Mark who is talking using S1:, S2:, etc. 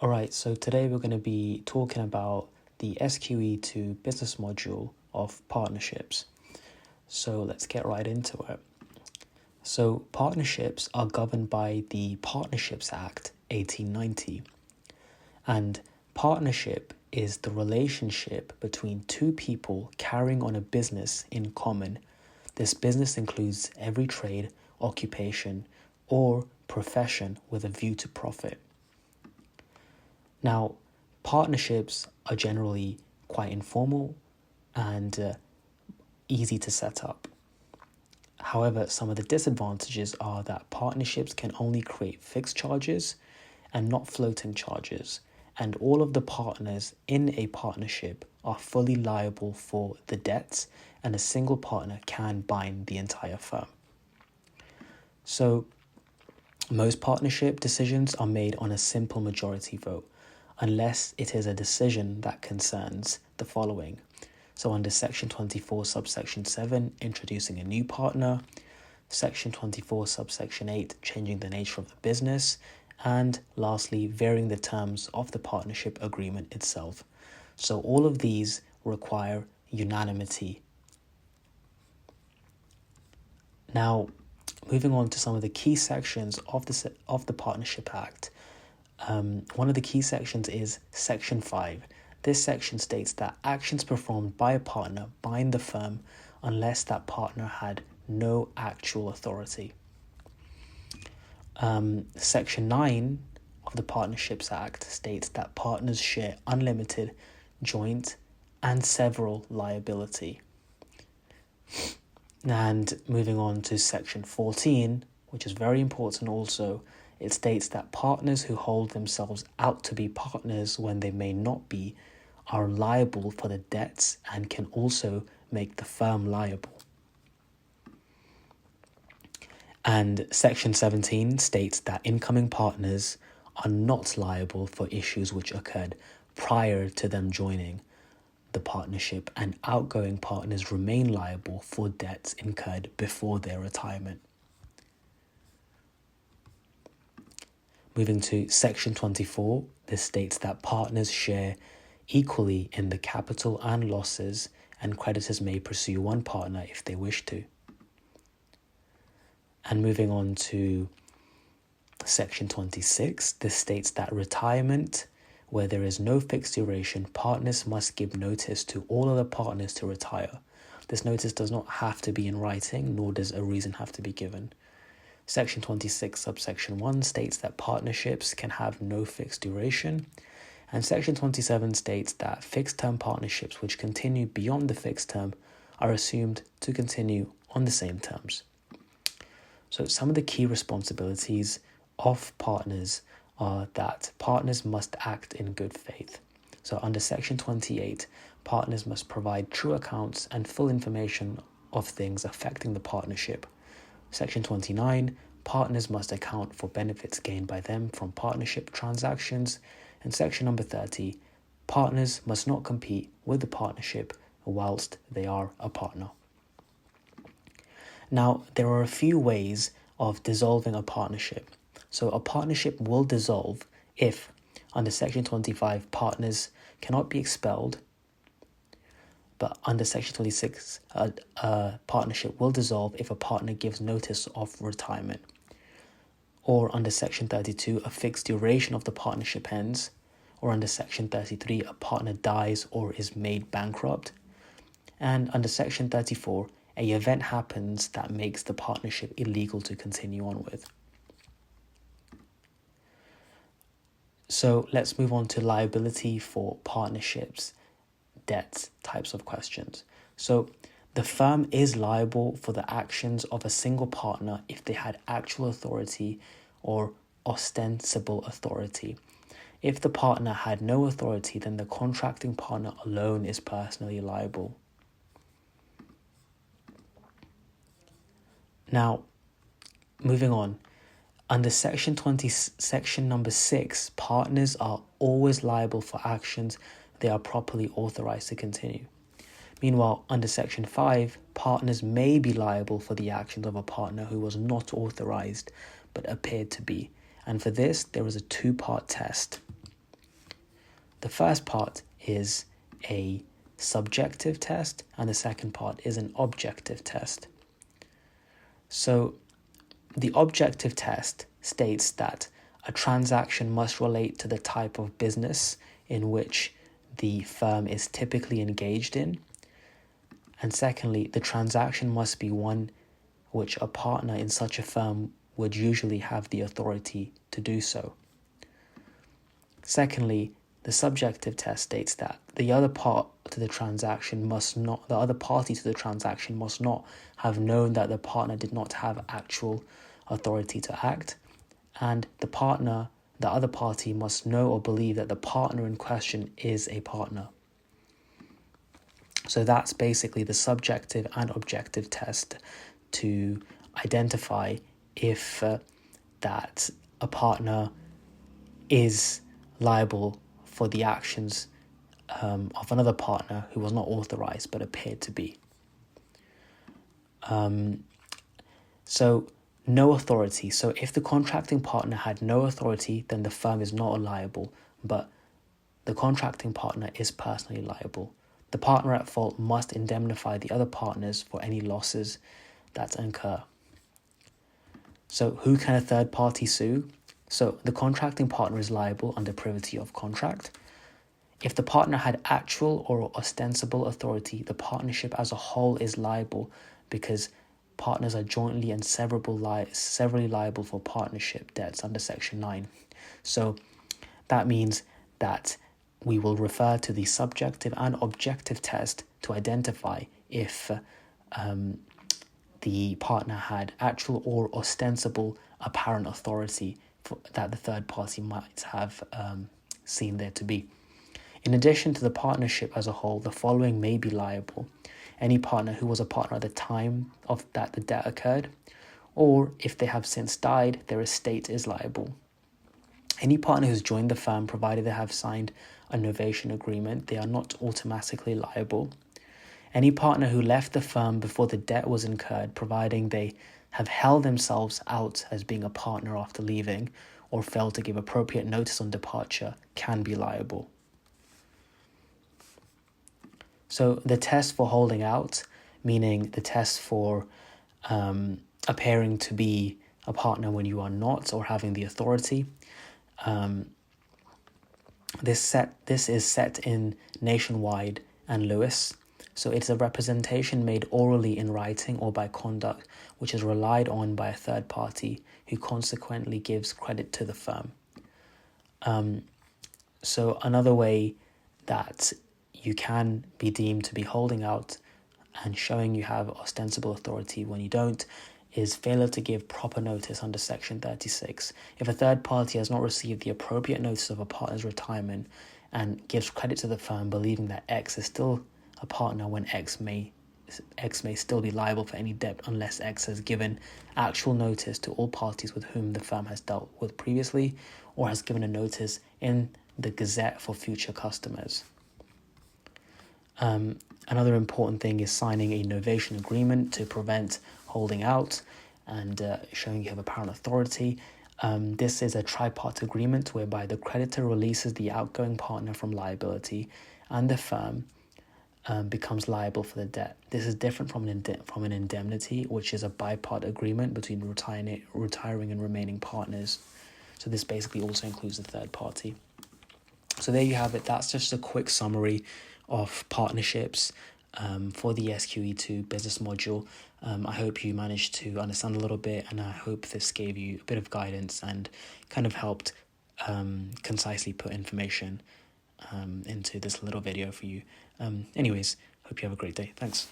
S1: Alright, so today we're going to be talking about the SQE2 business module of partnerships. So let's get right into it. So partnerships are governed by the Partnerships Act 1890. And partnership is the relationship between two people carrying on a business in common. This business includes every trade, occupation, or profession with a view to profit. Now, partnerships are generally quite informal and easy to set up. However, some of the disadvantages are that partnerships can only create fixed charges and not floating charges, and all of the partners in a partnership are fully liable for the debts, and a single partner can bind the entire firm. So, most partnership decisions are made on a simple majority vote, unless it is a decision that concerns the following. So under Section 24, subsection 7, introducing a new partner, Section 24, subsection 8, changing the nature of the business, and lastly, varying the terms of the partnership agreement itself. So all of these require unanimity. Now, moving on to some of the key sections of the Partnership Act. One of the key sections is Section 5. This section states that actions performed by a partner bind the firm unless that partner had no actual authority. Section 9 of the Partnerships Act states that partners share unlimited, joint, and several liability. And moving on to Section 14, which is very important also, it states that partners who hold themselves out to be partners when they may not be are liable for the debts and can also make the firm liable. And Section 17 states that incoming partners are not liable for issues which occurred prior to them joining the partnership, and outgoing partners remain liable for debts incurred before their retirement. Moving to Section 24, this states that partners share equally in the capital and losses, and creditors may pursue one partner if they wish to. And moving on to Section 26, this states that retirement, where there is no fixed duration, partners must give notice to all other partners to retire. This notice does not have to be in writing, nor does a reason have to be given. Section 26, subsection 1 states that partnerships can have no fixed duration. And Section 27 states that fixed-term partnerships which continue beyond the fixed term are assumed to continue on the same terms. So some of the key responsibilities of partners are that partners must act in good faith. So under Section 28, partners must provide true accounts and full information of things affecting the partnership. Section 29, partners must account for benefits gained by them from partnership transactions. And section number 30, partners must not compete with the partnership whilst they are a partner. Now, there are a few ways of dissolving a partnership. So a partnership will dissolve if, under Section 25, partners cannot be expelled, but under Section 26, a partnership will dissolve if a partner gives notice of retirement. Or under Section 32, a fixed duration of the partnership ends. Or under Section 33, a partner dies or is made bankrupt. And under Section 34, an event happens that makes the partnership illegal to continue on with. So let's move on to liability for partnerships, debts, types of questions. So the firm is liable for the actions of a single partner if they had actual authority or ostensible authority. If the partner had no authority, then the contracting partner alone is personally liable. Now, moving on. Under Section number 6, partners are always liable for actions they are properly authorized to continue. Meanwhile, under Section 5, partners may be liable for the actions of a partner who was not authorized but appeared to be. And for this, there is a two-part test. the first part is a subjective test and the second part is an objective test. So the objective test states that a transaction must relate to the type of business in which the firm is typically engaged in. And secondly, the transaction must be one which a partner in such a firm would usually have the authority to do so. Secondly, the subjective test states that the other party to the transaction must not have known that the partner did not have actual authority to act, and the other party must know or believe that the partner in question is a partner. So that's basically the subjective and objective test to identify if that a partner is liable for the actions of another partner who was not authorized but appeared to be. So no authority. So if the contracting partner had no authority, then the firm is not liable, but the contracting partner is personally liable. The partner at fault must indemnify the other partners for any losses that incur. So who can a third party sue? So the contracting partner is liable under privity of contract. If the partner had actual or ostensible authority, the partnership as a whole is liable because partners are jointly and severally liable for partnership debts under Section 9. So that means that we will refer to the subjective and objective test to identify if the partner had actual or ostensible apparent authority that the third party might have seen there to be. In addition to the partnership as a whole, the following may be liable: any partner who was a partner at the time of that the debt occurred, or if they have since died, their estate is liable. Any partner who's joined the firm, provided they have signed a novation agreement, they are not automatically liable. Any partner who left the firm before the debt was incurred, providing they have held themselves out as being a partner after leaving or failed to give appropriate notice on departure, can be liable. So the test for holding out, meaning the test for appearing to be a partner when you are not, or having the authority, this is set in Nationwide and Lewis. So it's a representation made orally in writing or by conduct which is relied on by a third party who consequently gives credit to the firm. So another way that you can be deemed to be holding out and showing you have ostensible authority when you don't is failure to give proper notice under Section 36. If a third party has not received the appropriate notice of a partner's retirement and gives credit to the firm believing that X is still a partner when X may still be liable for any debt unless X has given actual notice to all parties with whom the firm has dealt with previously, or has given a notice in the Gazette for future customers. Another important thing is signing a novation agreement to prevent holding out and showing you have apparent authority. This is a tripartite agreement whereby the creditor releases the outgoing partner from liability and the firm becomes liable for the debt. This is different from an indemnity, which is a bipart agreement between retiring and remaining partners. So this basically also includes the third party. So there you have it. That's just a quick summary of partnerships for the SQE2 business module. I hope you managed to understand a little bit, and I hope this gave you a bit of guidance and kind of helped concisely put information into this little video for you. Anyways, hope you have a great day. Thanks.